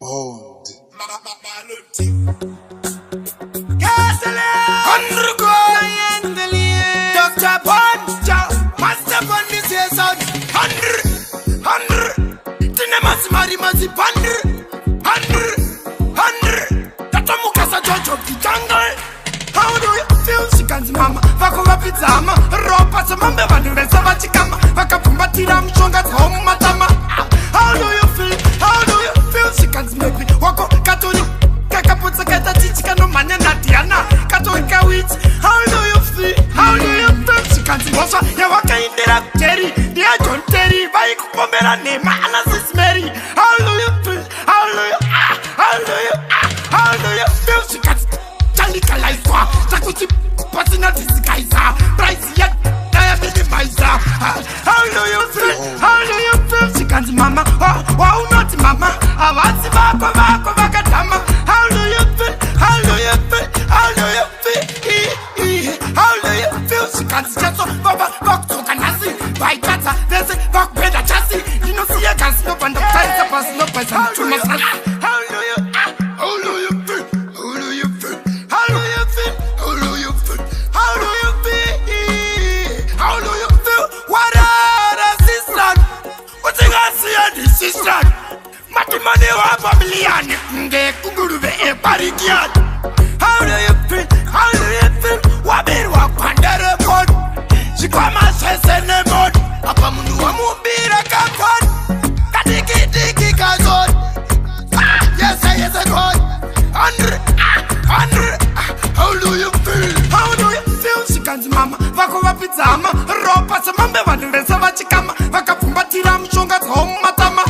Bold. Dr. Poncha, Master Bunny says out 100. Tinemas Marimasi 100. Tatamukasa Jojo Jungle. How do you feel? She can't mama. Vakova Pizama, Ropa Samamba Vanessa Chikama, Vakapumbatira Mchonga home Matama. How do you feel? How do you feel? She can't make me Wako Catholic. Kakaputsa Kata Chichika no Manya Natiana, Katolika witch. How do you feel? How do you feel? She can't also Yawaka Indira Terry, dear John Terry, Vaik Pomera Nema, Anasis Mary. How do you feel? How do you feel? She can't Jalika Life, Takuchi Personality Kaisa, Price yet, Diabetes Miser. How do you feel? How do you feel? She can't mama, wow, not mama. Avasi Vako Vakatama. How do you feel? How do you feel? How do you feel? How do you feel? She can't just Baba Vok Tokanasi, by Kata, there's a Vok Beda Chassis. You know, see, I can't stop and the price of us, no person. How do you feel? How do you feel? How do you feel? How do you feel? How do you feel? How do you feel? How do you feel? What are the sisters? What you got see on the sisters? Matimane wa familiani, nge kungurube e parikian. How do you feel? How do you feel? Wabiru wa pandere kon. Shikwama sese ne mod. Apa mundu wa mumbira kakon. Kadiki kazon. Yes, God. 100. How do you feel? How do you feel? She can't mama. Vakova Pizama, Ropa Samamba Vanessa Chikama, Vakapumbatira Mchonga home Matama.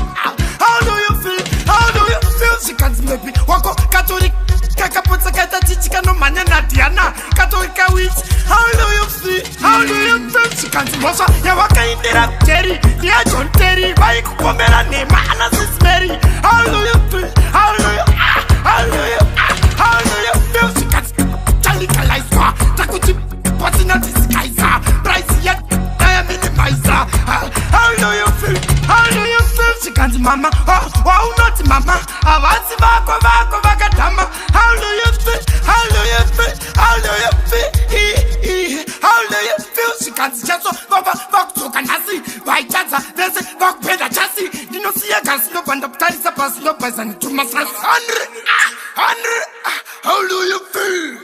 How do you feel? How do you feel? She can't make me Wako Catholic. Kakaputsa Kata Chichika no Manya Natiana, Katolika witch. How do you feel? How do you feel? She can't mosa. Yawaka Indira Terry, dear John Terry, Vaik Pomera Nema, Anasis Mary. How do you feel? How do you feel? She can't Jalika Life, Takuchi Personality Kaisa, Price yet, Diabetes Miser. How do you feel? How do you feel? She can't mama, wow, not mama. Avasi Vako Vakatama. How do you feel? How do you feel? How do you feel? How do you feel? She can't just Baba Vok Tokanasi, by Chaza, there's a Vok Beda Chassis. You know, see, I can't stop and the time is a person to myself. 100. How do you feel?